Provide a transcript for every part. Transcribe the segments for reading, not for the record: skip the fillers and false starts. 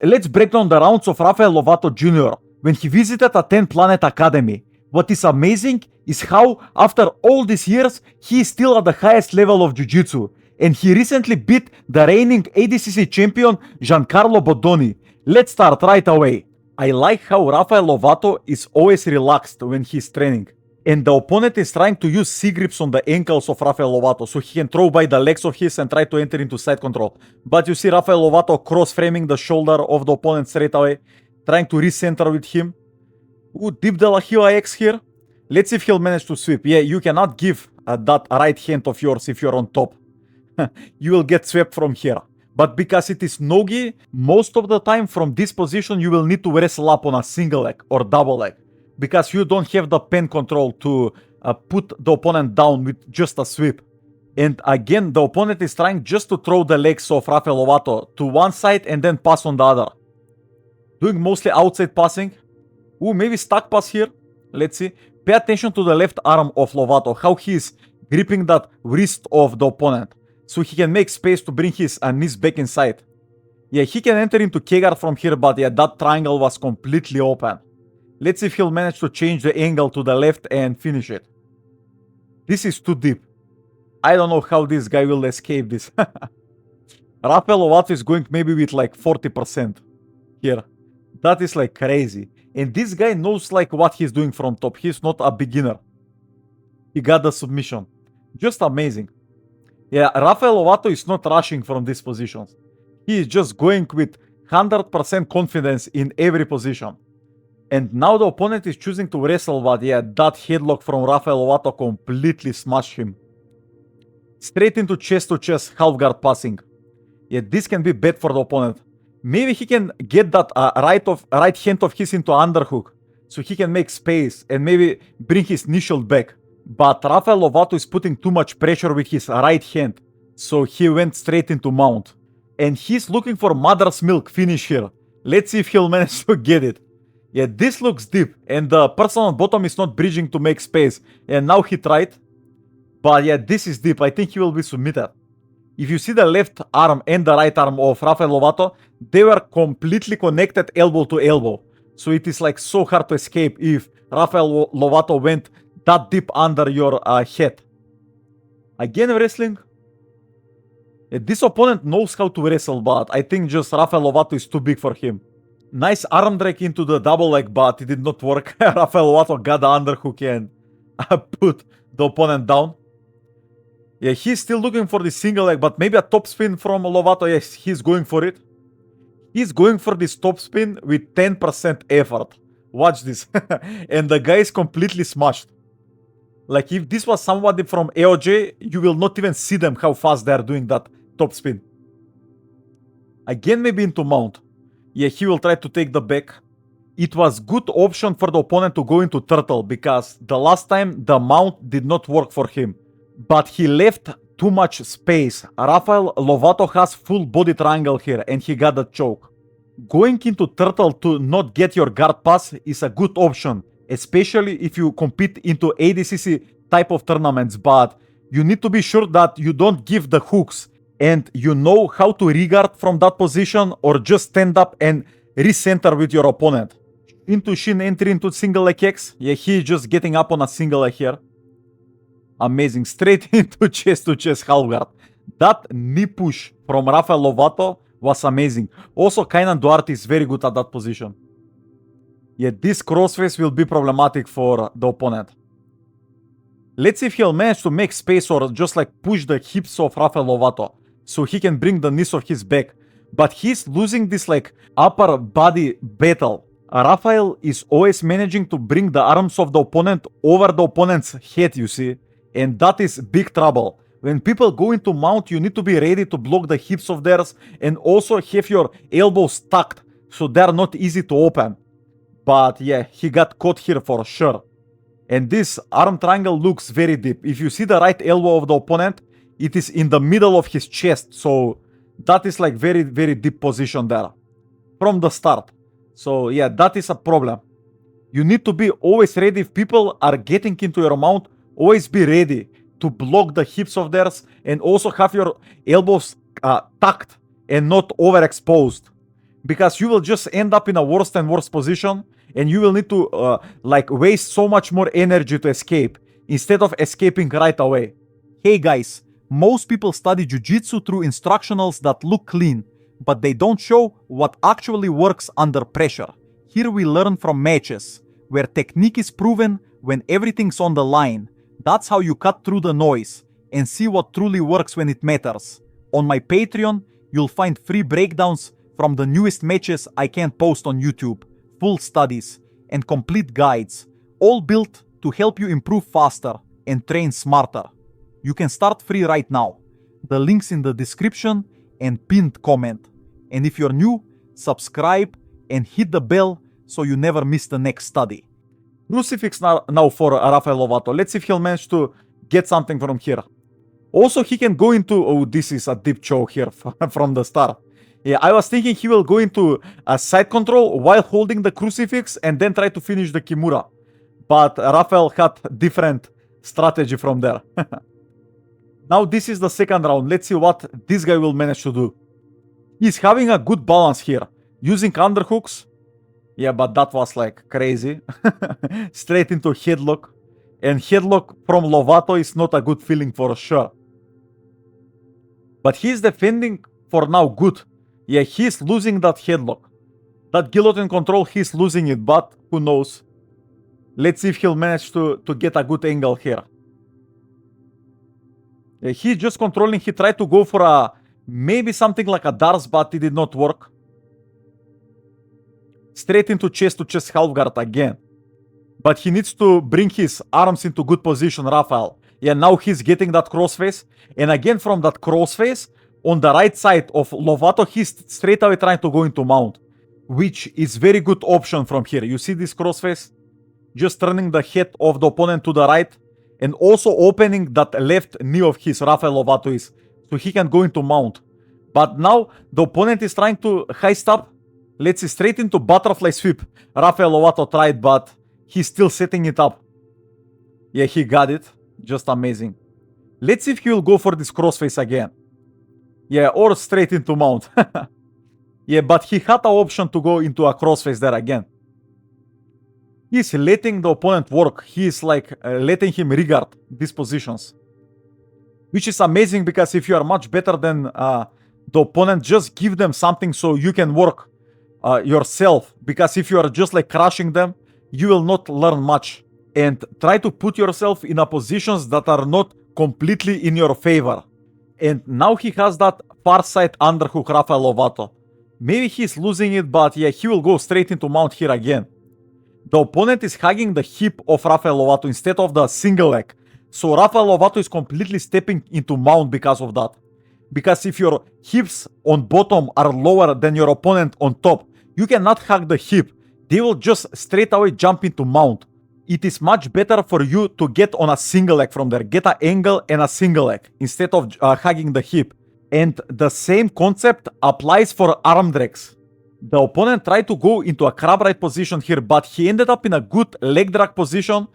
Let's break down the rounds of Rafael Lovato Jr. when he visited a 10-planet academy. What is amazing is how, after all these years, he is still at the highest level of Jiu-Jitsu. And he recently beat the reigning ADCC champion Giancarlo Bodoni. Let's start right away. I like how Rafael Lovato is always relaxed when he's training. And the opponent is trying to use C-grips on the ankles of Rafael Lovato so he can throw by the legs of his and try to enter into side control. But you see Rafael Lovato cross-framing the shoulder of the opponent straight away, trying to recenter with him. Ooh, deep de la Hila X here. Let's see if he'll manage to sweep. Yeah, you cannot give that right hand of yours if you're on top. You will get swept from here. But because it is no-gi, most of the time from this position you will need to wrestle up on a single leg or double leg. Because you don't have the pen control to put the opponent down with just a sweep. And again, the opponent is trying just to throw the legs of Rafael Lovato to one side and then pass on the other. Doing mostly outside passing. Ooh, maybe stuck pass here. Let's see. Pay attention to the left arm of Lovato, how he is gripping that wrist of the opponent. So he can make space to bring his knees back inside. Yeah, he can enter into K-guard from here, but yeah, that triangle was completely open. Let's see if he'll manage to change the angle to the left and finish it. This is too deep. I don't know how this guy will escape this. Rafael Lovato is going maybe with like 40% here. That is like crazy. And this guy knows like what he's doing from top. He's not a beginner. He got the submission. Just amazing. Yeah, Rafael Lovato is not rushing from these positions. He is just going with 100% confidence in every position. And now the opponent is choosing to wrestle, but yeah, that headlock from Rafael Lovato completely smashed him. Straight into chest-to-chest half-guard passing. Yeah, this can be bad for the opponent. Maybe he can get that right hand of his into underhook, so he can make space and maybe bring his knee shield back. But Rafael Lovato is putting too much pressure with his right hand, so he went straight into mount. And he's looking for mother's milk finish here. Let's see if he'll manage to get it. Yeah, this looks deep, and the person on bottom is not bridging to make space. And now he tried. But yeah, this is deep. I think he will be submitted. If you see the left arm and the right arm of Rafael Lovato, they were completely connected elbow to elbow. So it is like so hard to escape if Rafael Lovato went that deep under your head. Again wrestling. Yeah, this opponent knows how to wrestle, but I think just Rafael Lovato is too big for him. Nice arm drag into the double leg, but it did not work. Rafael Lovato got the underhook and put the opponent down. Yeah, he's still looking for the single leg, but maybe a top spin from Lovato. Yes, he's going for it. He's going for this top spin with 10% effort. Watch this. And the guy is completely smashed. Like, if this was somebody from AOJ, you will not even see them how fast they're doing that top spin. Again, maybe into mount. Yeah, he will try to take the back. It was good option for the opponent to go into turtle, because the last time the mount did not work for him. But he left too much space. Rafael Lovato has full body triangle here, and he got the choke. Going into turtle to not get your guard pass is a good option, especially if you compete into ADCC type of tournaments, but you need to be sure that you don't give the hooks and you know how to regard from that position, or just stand up and recenter with your opponent. Into shin entry into single leg X. Yeah, he is just getting up on a single leg here. Amazing. Straight into chest to chest half guard. That knee push from Rafael Lovato was amazing. Also, Kainan Duarte is very good at that position. Yeah, this crossface will be problematic for the opponent. Let's see if he'll manage to make space or just like push the hips of Rafael Lovato so he can bring the knees of his back. But he's losing this like upper body battle. Rafael is always managing to bring the arms of the opponent over the opponent's head, you see. And that is big trouble. When people go into mount, you need to be ready to block the hips of theirs and also have your elbows tucked so they're not easy to open. But yeah, he got caught here for sure. And this arm triangle looks very deep. If you see the right elbow of the opponent, it is in the middle of his chest. So that is like very, very deep position there from the start. So yeah, that is a problem. You need to be always ready. If people are getting into your mount, always be ready to block the hips of theirs and also have your elbows tucked and not overexposed. because you will just end up in a worse and worse position, and you will need to waste so much more energy to escape instead of escaping right away. Hey guys, most people study jiu-jitsu through instructionals that look clean, but they don't show what actually works under pressure. Here we learn from matches, where technique is proven when everything's on the line. That's how you cut through the noise and see what truly works when it matters. On my Patreon, you'll find free breakdowns from the newest matches I can't post on YouTube, full studies, and complete guides, all built to help you improve faster and train smarter. You can start free right now. The link's in the description and pinned comment. And if you're new, subscribe and hit the bell so you never miss the next study. Crucifix now for Rafael Lovato. Let's see if he'll manage to get something from here. Also, he can go into... Oh, this is a deep choke here from the start. Yeah, I was thinking he will go into a side control while holding the crucifix and then try to finish the Kimura. But Rafael had different strategy from there. Now this is the second round. Let's see what this guy will manage to do. He's having a good balance here. Using underhooks. Yeah, but that was like crazy. Straight into headlock. And headlock from Lovato is not a good feeling for sure. But he's defending for now good. Yeah, he's losing that headlock. That guillotine control, he's losing it, but who knows. Let's see if he'll manage to get a good angle here. Yeah, he's just controlling. He tried to go for a maybe something like a darts, but it did not work. Straight into chest-to-chest half guard again. But he needs to bring his arms into good position, Rafael. Yeah, now he's getting that crossface. And again from that crossface, on the right side of Lovato, he's straight away trying to go into mount. Which is very good option from here. You see this crossface? Just turning the head of the opponent to the right. And also opening that left knee of his, Rafael Lovato is. So he can go into mount. But now the opponent is trying to high stop. Let's see, straight into butterfly sweep. Rafael Lovato tried, but he's still setting it up. Yeah, he got it. Just amazing. Let's see if he will go for this crossface again. Yeah, or straight into mount. Yeah, but he had the option to go into a crossface there again. He's letting the opponent work. He's like letting him regard these positions. Which is amazing because if you are much better than the opponent, just give them something so you can work yourself. Because if you are just like crushing them, you will not learn much. And try to put yourself in a positions that are not completely in your favor. And now he has that far side underhook, Rafael Lovato. Maybe he's losing it, but yeah, he will go straight into mount here again. The opponent is hugging the hip of Rafael Lovato instead of the single leg. So Rafael Lovato is completely stepping into mount because of that. Because if your hips on bottom are lower than your opponent on top, you cannot hug the hip. They will just straight away jump into mount. It is much better for you to get on a single leg from there. Get an angle and a single leg instead of hugging the hip. And the same concept applies for arm drags. The opponent tried to go into a crab ride position here, but he ended up in a good leg drag position.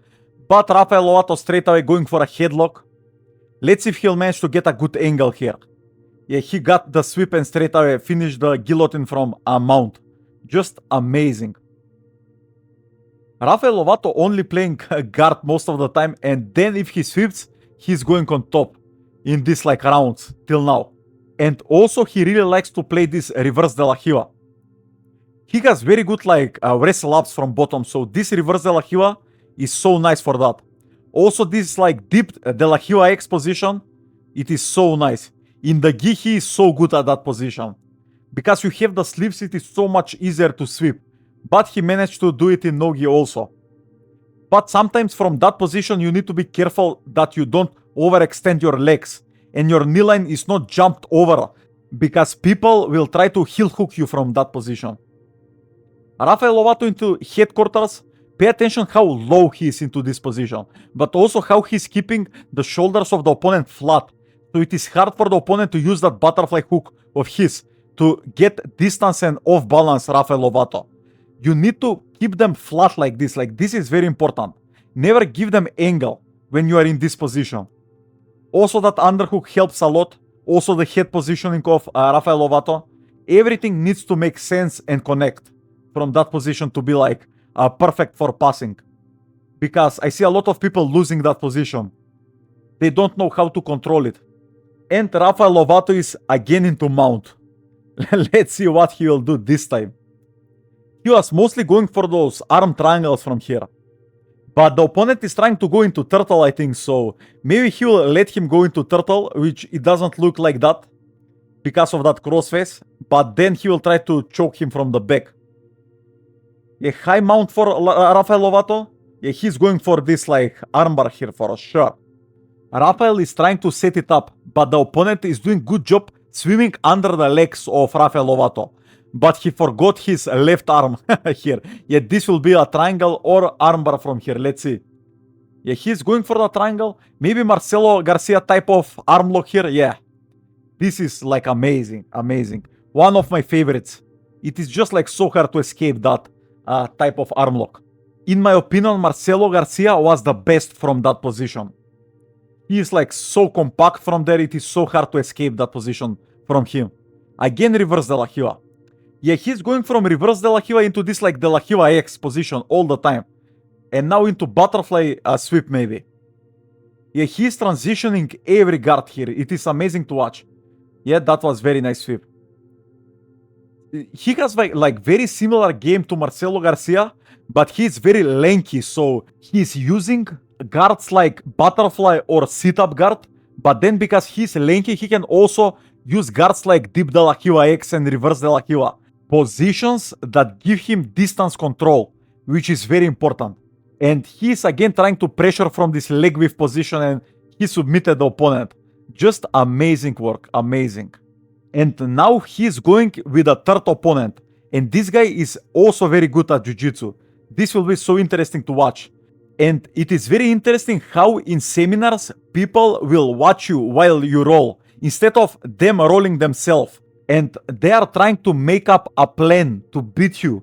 But Rafael Lovato straight away going for a headlock. Let's see if he'll manage to get a good angle here. Yeah, he got the sweep and straight away finished the guillotine from a mount. Just amazing. Rafael Lovato only playing guard most of the time, and then if he sweeps, he's going on top in this like rounds till now. And also he really likes to play this reverse de la Hiva. He has very good like wrestle ups from bottom, so this reverse de la Hiva is so nice for that. Also this like deep de la Hiva X position, it is so nice. In the gi he is so good at that position. Because you have the sleeves, it is so much easier to sweep. But he managed to do it in no-gi also. But sometimes from that position you need to be careful that you don't overextend your legs. And your knee line is not jumped over. Because people will try to heel hook you from that position. Rafael Lovato into headquarters. Pay attention how low he is into this position. But also how he's keeping the shoulders of the opponent flat. So it is hard for the opponent to use that butterfly hook of his to get distance and off balance Rafael Lovato. You need to keep them flat like this. Like this is very important. Never give them angle when you are in this position. Also that underhook helps a lot. Also the head positioning of Rafael Lovato. Everything needs to make sense and connect from that position to be like perfect for passing. Because I see a lot of people losing that position. They don't know how to control it. And Rafael Lovato is again into mount. Let's see what he will do this time. He was mostly going for those arm triangles from here. But the opponent is trying to go into turtle, I think, so maybe he will let him go into turtle, which it doesn't look like that because of that crossface, but then he will try to choke him from the back. Yeah, high mount for Rafael Lovato. Yeah, he's going for this like armbar here for sure. Rafael is trying to set it up, but the opponent is doing good job swimming under the legs of Rafael Lovato. But he forgot his left arm here. Yeah, this will be a triangle or armbar from here. Let's see. Yeah, he's going for the triangle. Maybe Marcelo Garcia type of arm lock here. Yeah, this is like amazing, amazing. One of my favorites. It is just like so hard to escape that type of arm lock. In my opinion, Marcelo Garcia was the best from that position. He is like so compact from there. It is so hard to escape that position from him. Again, reverse de la Hiva. Yeah, he's going from reverse de la Hiva into this like de la Hiva X position all the time. And now into butterfly sweep maybe. Yeah, he's transitioning every guard here. It is amazing to watch. Yeah, that was very nice sweep. He has like very similar game to Marcelo Garcia, but he's very lanky, so he's using guards like butterfly or sit-up guard, but then because he's lanky, he can also use guards like deep de la Hiva X and reverse de la Hiva. Positions that give him distance control, which is very important. And he's again trying to pressure from this leg whip position and he submitted the opponent. Just amazing work, amazing. And now he's going with a third opponent. And this guy is also very good at jiu-jitsu. This will be so interesting to watch. And it is very interesting how in seminars people will watch you while you roll instead of them rolling themselves. And they are trying to make up a plan to beat you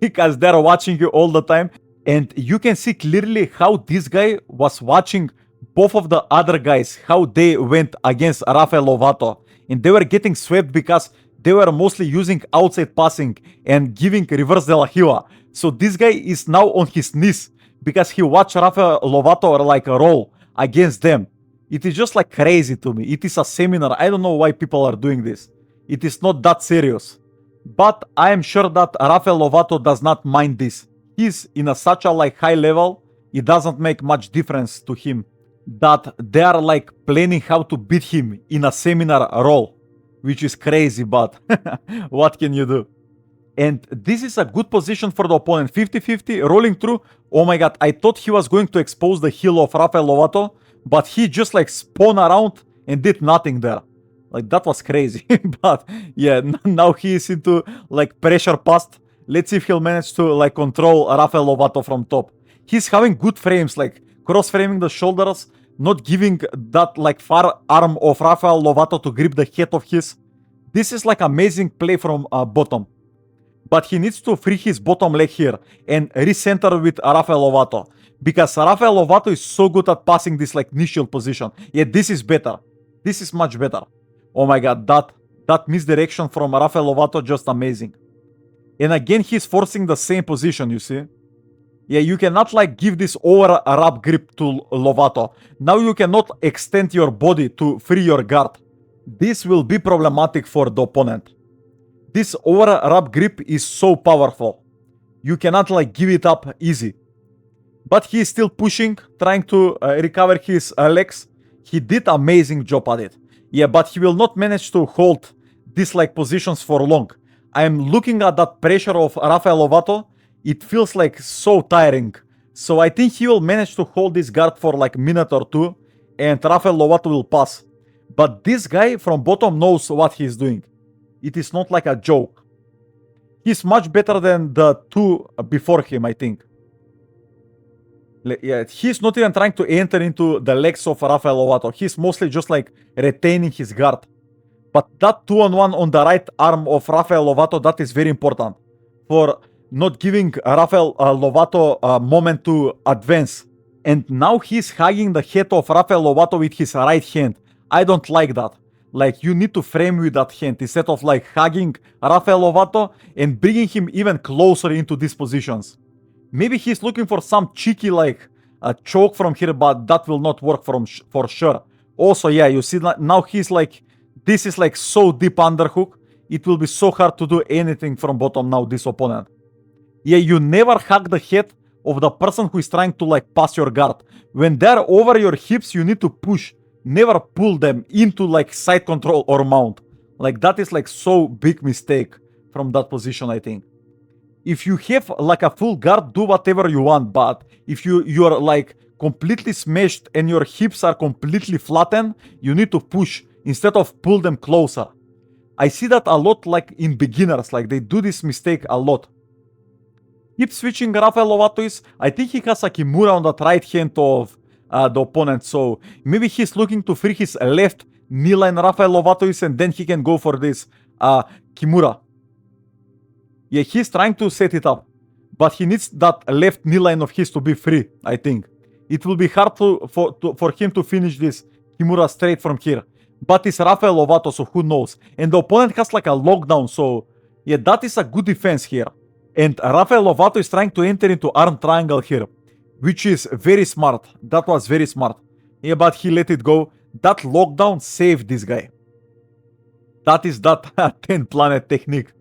because they're watching you all the time. And you can see clearly how this guy was watching both of the other guys, how they went against Rafael Lovato. And they were getting swept because they were mostly using outside passing and giving reverse de la Hiva. So this guy is now on his knees because he watched Rafael Lovato like roll against them. It is just like crazy to me. It is a seminar. I don't know why people are doing this. It is not that serious. But I am sure that Rafael Lovato does not mind this. He's in a such a like high level, it doesn't make much difference to him that they are like planning how to beat him in a seminar roll, which is crazy, but what can you do? And this is a good position for the opponent. 50-50, rolling through. Oh my god, I thought he was going to expose the heel of Rafael Lovato, but he just like spun around and did nothing there. Like that was crazy. But yeah, now he is into like pressure past. Let's see if he'll manage to like control Rafael Lovato from top. He's having good frames, like cross framing the shoulders, not giving that like far arm of Rafael Lovato to grip the head of his. This is like amazing play from bottom. But he needs to free his bottom leg here and recenter with Rafael Lovato. Because Rafael Lovato is so good at passing this like knee shield position. Yeah, this is better. This is much better. Oh my god, that misdirection from Rafael Lovato, just amazing. And again, he's forcing the same position, you see. Yeah, you cannot like give this over a wrap grip to Lovato. Now you cannot extend your body to free your guard. This will be problematic for the opponent. This over a wrap grip is so powerful. You cannot like give it up easy. But he is still pushing, trying to recover his legs. He did amazing job at it. Yeah, but he will not manage to hold these like positions for long. I am looking at that pressure of Rafael Lovato. It feels like so tiring. So I think he will manage to hold this guard for like a minute or two. And Rafael Lovato will pass. But this guy from bottom knows what he's doing. It is not like a joke. He's much better than the two before him, I think. Yeah, he's not even trying to enter into the legs of Rafael Lovato. He's mostly just like retaining his guard. But that 2-on-1 on the right arm of Rafael Lovato, that is very important for not giving Rafael Lovato a moment to advance. And now he's hugging the head of Rafael Lovato with his right hand. I don't like that. Like, you need to frame with that hand instead of like hugging Rafael Lovato and bringing him even closer into these positions. Maybe he's looking for some cheeky like a choke from here, but that will not work for sure. Also, yeah, you see now he's like, this is like so deep underhook. It will be so hard to do anything from bottom now, this opponent. Yeah, you never hug the head of the person who is trying to like pass your guard. When they're over your hips, you need to push. Never pull them into like side control or mount. Like that is like so big mistake from that position, I think. If you have like a full guard, do whatever you want, but if you're like completely smashed and your hips are completely flattened, you need to push instead of pull them closer. I see that a lot like in beginners, like they do this mistake a lot. Keep switching Rafael Lovato is, I think he has a Kimura on that right hand of the opponent, so maybe he's looking to free his left knee line Rafael Lovato is, and then he can go for this Kimura. Yeah, he's trying to set it up, but he needs that left knee line of his to be free, I think. It will be hard for him to finish this Kimura straight from here. But it's Rafael Lovato, so who knows. And the opponent has like a lockdown, so yeah, that is a good defense here. And Rafael Lovato is trying to enter into arm triangle here, which is very smart. That was very smart. Yeah, but he let it go. That lockdown saved this guy. That is that 10 planet technique.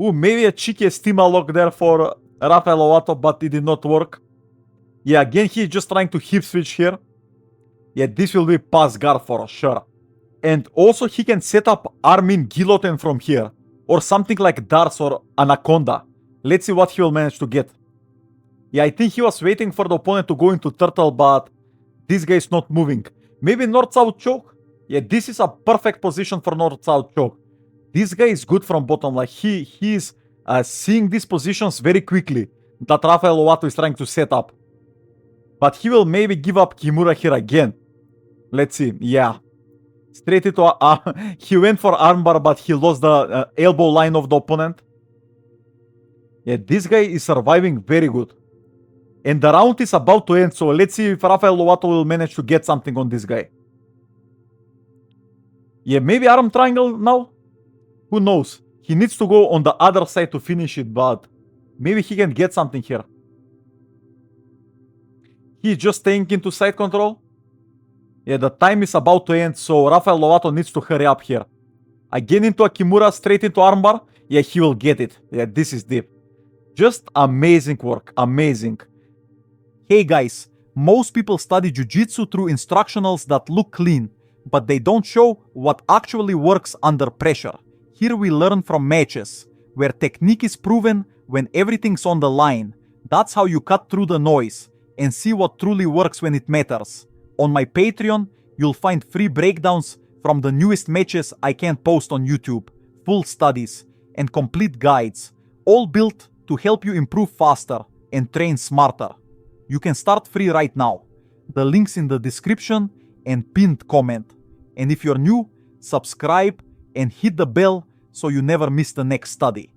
Ooh, maybe a cheeky Estima lock there for Rafael Lovato, but it did not work. Yeah, again, he's just trying to hip switch here. Yeah, this will be pass guard for sure. And also he can set up arm-in guillotine from here. Or something like Dars or Anaconda. Let's see what he will manage to get. Yeah, I think he was waiting for the opponent to go into turtle, but this guy is not moving. Maybe north-south choke? Yeah, this is a perfect position for north-south choke. This guy is good from bottom. Like he is seeing these positions very quickly that Rafael Lovato is trying to set up. But he will maybe give up Kimura here again. Let's see. Yeah. Straight into he went for armbar, but he lost the elbow line of the opponent. Yeah, this guy is surviving very good. And the round is about to end, so let's see if Rafael Lovato will manage to get something on this guy. Yeah, maybe arm triangle now? Who knows? He needs to go on the other side to finish it, but maybe he can get something here. He's just staying into side control. Yeah, the time is about to end, so Rafael Lovato needs to hurry up here. Again into a Kimura, straight into armbar. Yeah, he will get it. Yeah, this is deep. Just amazing work. Amazing. Hey guys, most people study jiu-jitsu through instructionals that look clean, but they don't show what actually works under pressure. Here we learn from matches, where technique is proven when everything's on the line. That's how you cut through the noise and see what truly works when it matters. On my Patreon, you'll find free breakdowns from the newest matches I can't post on YouTube, full studies, and complete guides, all built to help you improve faster and train smarter. You can start free right now. The link's in the description and pinned comment. And if you're new, subscribe and hit the bell so you never miss the next study.